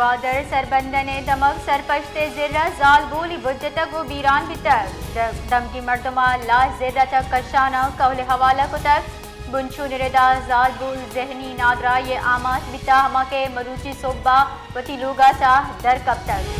گوادر سربندن دمک سرپشت زرہ زال بولی بجتک و بیران بتک دمکی مردمہ لا زرہ تک کشانہ قول حوالہ کو تک بنشو نردا زال بول ذہنی نادرہ یہ آمات بتا ہما کے مروچی صوبہ وتی لوگا سا در کب تک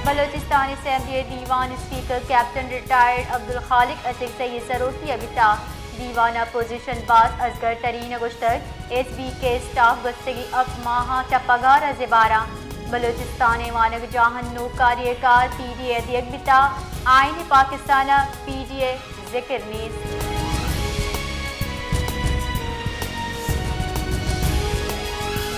بلوچستان اسمبلی دیوان اسپیکر کیپٹن ریٹائرڈ عبدالخالق اطیق سید سروکی ابتا دیوان اپوزیشن باز ازگر ترین گشتک ایس بی کے سٹاف گستگی اب ماہا چپگار زبارہ بلوچستان وانگ جاہن نوکاری کار پی ڈی اے دیگ بتا آئین پاکستان پی ڈی اے ذکر نیز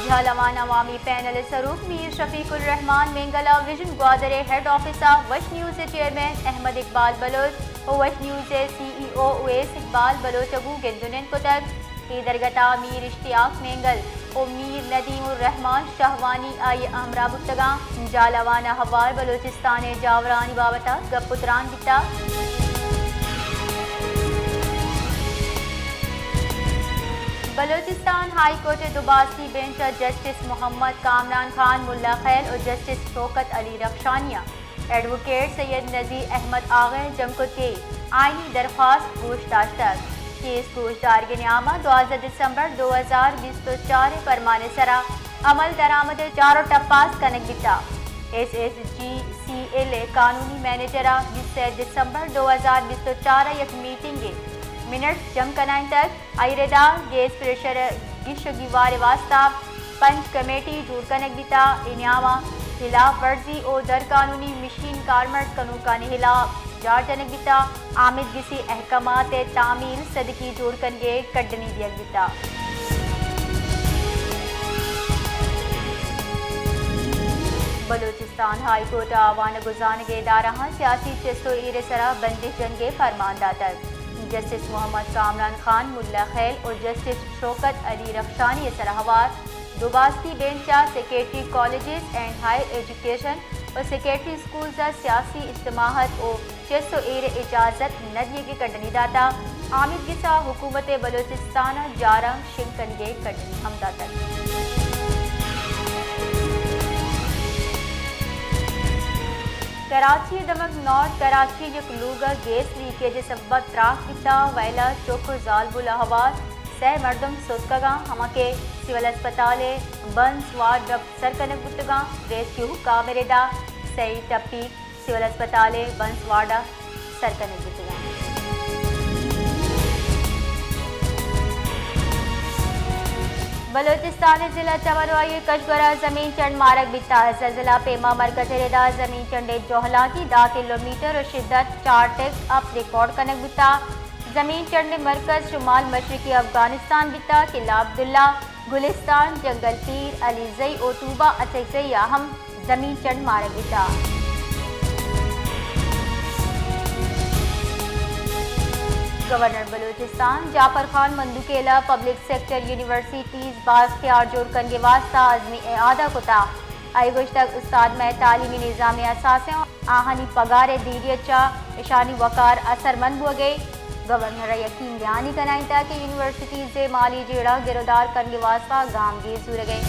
جھالوان عوامی پینل سروک میر شفیق الرحمان مینگلا ویژن گوادر ہیڈ آفیسر وش نیوز چیئرمین احمد اقبال بلوچ و وش نیوز سی ای او اویس اقبال بلوچ ابو گندنن کو تک ایدرگتا میر اشتیاق مینگل و میر ندیم الرحمان شہوانی آئی امرا بتگاں جھالوان حوار بلوچستان جاورانی بابتا گپتران بتا بلوچستان ہائی کورٹ دوباسی بینچ جسٹس محمد کامران خان ملا خیل اور جسٹس شوکت علی رخشانیہ ایڈوکیٹ سید نذیر احمد آغا جمکت کے آئینی درخواست گوش داشت تک کیس گوش دار کے نیامہ 12 دسمبر 2024 پرمانے سرا عمل درآمد چاروں ٹپاس کنک بتا S S G C L قانونی مینیجرہ 20 دسمبر 2024 یک میٹنگ منٹ جم کنائن تک ایردا گیس پریشر گشگی وار واسطہ پنچ کمیٹی جوڑ کنک بیتا انیاما خلاف ورزی او در قانونی مشین کارمرد کنوکانی خلاف جار جنک بیتا آمد گسی احکامات تعمیل صدقی جوڑ کنگے کڈنی دیگ بیتا بلوچستان ہائی کورٹ آوان گزانگے ادارہ سیاسی چستو ایر سرا بندش جنگے فرمان داتر جسٹس محمد کامران خان ملا خیل اور جسٹس شوکت علی رخشانی سرحوار دوباستی بینچا secretary colleges and higher education اور سیکریٹری اسکولز سیاسی اجتماعات اور چیسو ایر اجازت ندیے کے کڈنی داتا عامد گسا حکومت بلوچستان جارم شنکنگے کڈنی ہم داتا کراچی دمک نارتھ کراچی یک لوگا گیس لیکیج سبب تراخ کتا ویلا چوکر زالبو لہوار سہ مردم سوتکگاں ہما کے سول اسپتال بنس وارڈ رب سرکنک بتگاں ریسکیو کامریدا سی ٹپی سول اسپتال بنس وارڈ سرکنک بتگاں بلوچستان ضلع چمروائی کشگورہ زمین چنڈ مارک بتا زلزلہ پیما مرکز ردا زمین چنڈ جوہلا کی 10 کلومیٹر اور شدت 4 ٹیک اپ ریکارڈ کنک بتا زمین چنڈ مرکز شمال مشرقی افغانستان بتا قلعہ عبداللہ گلستان جنگل پیر علیزئی اور طوبہ اچھئی ہم زمین چنڈ مارک بتا گورنر بلوچستان جعفر خان مندوکیلا پبلک سیکٹر یونیورسٹیز بااختیار جوڑ کنگے واسطہ عزمی اعادہ کتا آئی گوشتک استاد میں تعلیمی نظام اساسیں آہنی پگار دیریچا اشانی وقار اثر مند ہو گئے گورنر یقین دہانی کنائیں تا کہ یونیورسٹیز مالی جیڑا گرودار کنگے واسطہ گام گیز ہو گئے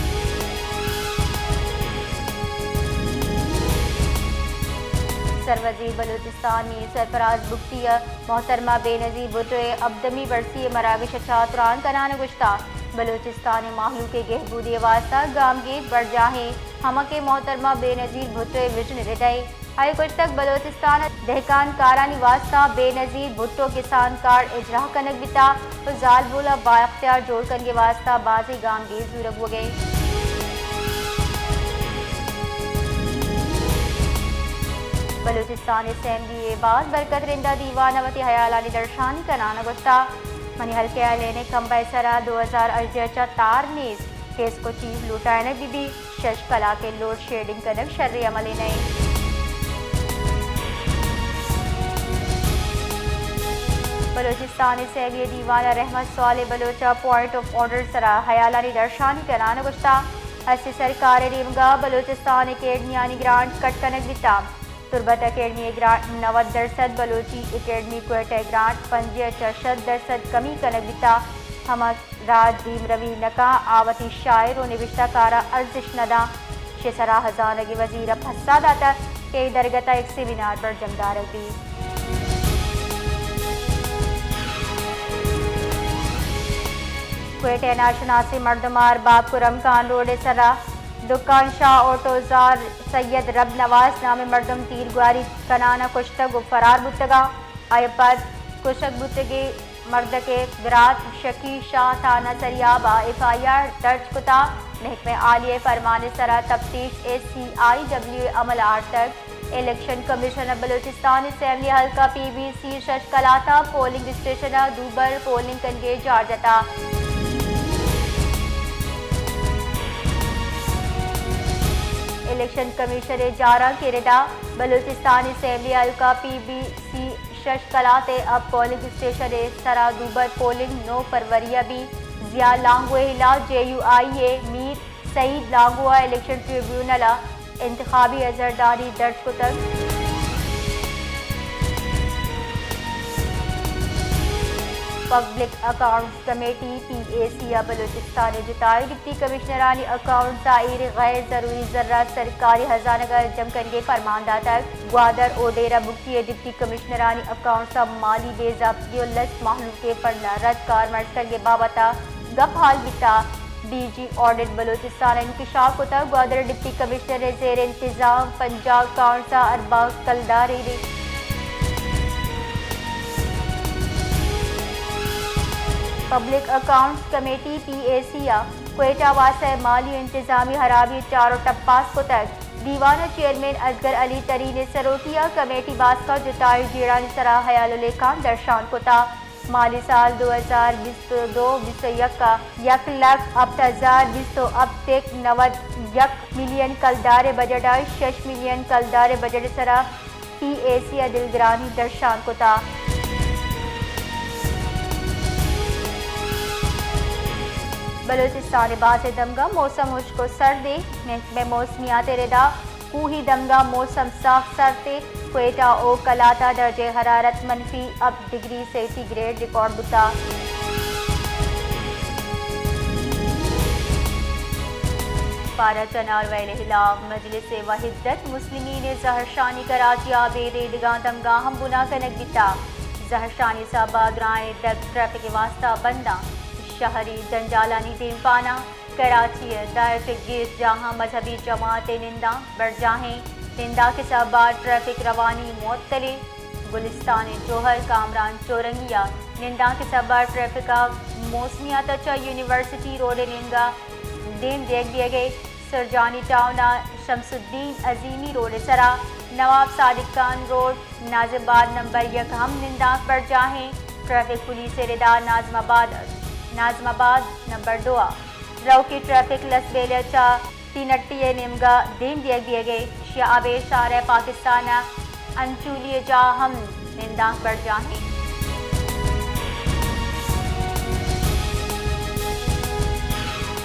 سروزی بلوچستان میں سرفراز بگٹی محترمہ بے نظیر بھٹوئے ابدمی برسی مراگش چاتران کنان گشتہ بلوچستان ماہلو کے گہبودی واسطہ گام گیت بڑھ جاہیں ہمہ کے محترمہ بے نظیر بھٹوئے ویژن ردائی آئی کچھ تک بلوچستان دہکان کارانی واسطہ بے نظیر بھٹو کسان کارڈ اجرا کنک بتا تو زال بولا با اختیار جوڑ کنگے واسطہ بازی گام گیز زورگ ہو گئے بلوچستان اسمبلی باز برکت رندہ دیوان وتی حیالانی درشانی کنانا گشتا منی حلقے لینے کمبہ سرا 2018 تار نیز کیس کو چیز لوٹائنک بی شش کلا کے لوڈ شیڈنگ کنک شرعی عملی نہیں بلوچستان اسمبلی دیوان رحمت سوال بلوچہ پوائنٹ آف آرڈر سرا حیالانی درشانی کنانا گشتا اس سرکار ریمگا بلوچستان اکیڈمیانی گرانٹ کٹ کنک بتا تربت academy grant 90% Balochi academy Quetta grant 65% کمی کنک بتا ہما راج دیم روی نکا آوتی شاعر و نوشتہ کارا ارزش ندا شسرا ہزانگی وزیر پھسادہ تک کہ درگتا ایک سیمینار پر جمدار بھی کوئٹہ ناشناسی مردمار باب کرم خان روڈ سرا دکان شاہ آٹوزار سید رب نواز نام مردم تیر گواری کنانا کشتگ و فرار بتگا آئی پد کشک بتگی مرد کے گرات شکی شاہ تھانہ سریابہ ایف آئی آر درج کتا محکمہ عالیہ فرمان سرا تفتیش ACIW عملات تک الیکشن کمیشن بلوچستان اسمبلی حلقہ PBC شش کلاتا پولنگ اسٹیشن دوبر پولنگ کنگے جارجتا الیکشن کمیشن جارہ کیرڈا بلوچستان اسمبلی حلقہ PBC شش کلاتے اب پولنگ اسٹیشن سرا دوبر پولنگ 9 فروری بھی ضیاء لانگو ہلا JUIA میر سعید لانگوا الیکشن ٹریبیونل انتخابی ازرداری درج کتگ public accounts committee PAC Balochistan جتائی ڈپٹی کمشنرانی اکاؤنٹ ظاہر غیر ضروری ذرہ سرکاری خزانہ جم کنگے فرماندہ تک گوادر او ڈیرہ بکتی ڈپٹی کمشنرانی اکاؤنٹس مالی بے ضابطگی و لس محلوقے پر رد کار مرز کنگے بابتا گپ حال بیتا DG آڈٹ بلوچستان انکشاف کتا گوادر ڈپٹی کمشنر زیر انتظام پنجاب اکاؤنٹس اربا کلداری public accounts committee PAC Quetta واسع مالی و انتظامی خرابی چاروں ٹپاس کو تک دیوانہ چیئرمین اصغر علی ترین سروکیا کمیٹی باس کا جتائی جیڑانی سرا حیال خان درشان کتا مالی سال 2022-21 کا 1,08,20 اب تک 91 ملین کلدار بجٹ 6 ملین کلدار بجٹ سرا PAC دلگرانی درشان کتا بلوچستان باز دمگا موسم خشک و سردی محکمہ موسمیات ردا کوہی دمگا موسم صاف سردی کوئٹہ او کلاتا درجہ حرارت منفی اب ڈگری سینٹی گریڈ ریکارڈ بتا پارا چنار ویل خلاف مجلس وحدت مسلمین زہرشانی کراچی آبید ڈگاں دمگا ہم بنا کنک دیتا زہرشانی صاحباد رائے ڈگ ٹریفک واسطہ بندہ شہری جنجالانی دین پانا کراچی ٹریفک گیس جہاں مذہبی جماعت نندا برجاہیں نندا کے سبب ٹریفک روانی معطلی گلستان جوہر کامران چورنگیا نندا کے سبب ٹریفک موسمیات اچھا یونیورسٹی روڈ ننگا دین دیکھ دیے گئے سرجانی ٹاؤن شمس الدین عظیمی روڈ سرا نواب صادق خان روڈ نازم آباد نمبر 1 ہم نندا برجاہیں ٹریفک پولیس ردا نازم آباد نمبر 2 رو کی ٹریفک لس بیلے چا 3 نمگا دین دیکھ دیے گئے شعب شارع پاکستان انچولی جا ہم ننداک بڑھ جاہیں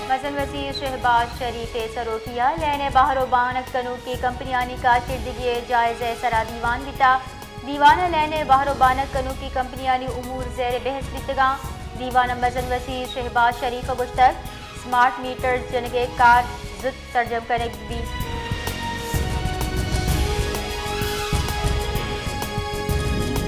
مثلا وزیر شہباز شریف سروکیا لین بہر و بانک کنوک کی کمپنیانی کا شردگی جائزہ سرا دیوان بیتا دیوانہ لین بہر و بانک کنوک کی کمپنیانی امور زیر بحث بیتگاں دیوانہ مزن وزیر شہباز شریف گشتگ سمارٹ میٹرز جنگے کار زد ترجم کرنے بھی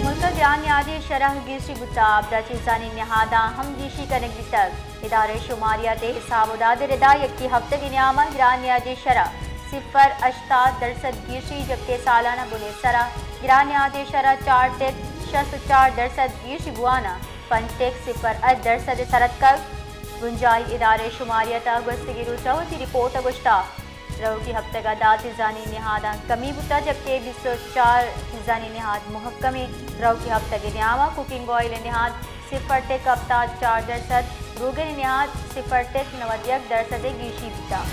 ملک گران یادی شرح گیشی گتاب دا چیزانی نہادا ہم گیشی کنک بھی تک ادارے شماریات حساب و داد ردا یکی ہفتہ کی نیامہ گران یادی شرح 0.88% گیشی جبکہ سالانہ بلے سرا گران یادی شرح 4.64% گیشی بوانا 5.08% سرد کر گنجائی ادارے شماریت گوستگی روچا ہوتی رپورٹ گشتا رو کی ہفتہ کا داد زانی نہادا کمی بتا جبکہ 24 نہاد محکمی رو کی ہفتہ کے نیامہ کوکنگ آئل نہاد 0.4% روگن نہاد 0.91% گیشی بتا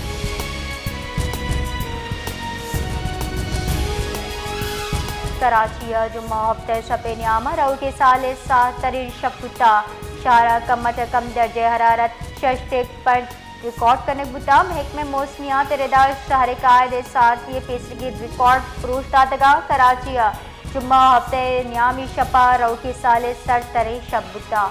کراچی جمعہ ہفتہ شپ نیامہ رو کے سال 7 شب بتا شارع کم از کم درجہ حرارت 6 پر ریکارڈ کرنے بتا محکمہ موسمیات ردا شہر قائد 7% ریکارڈ فروش دادگا کراچی جمعہ ہفتہ نیامی شپا رو کے سال 7 شب بتا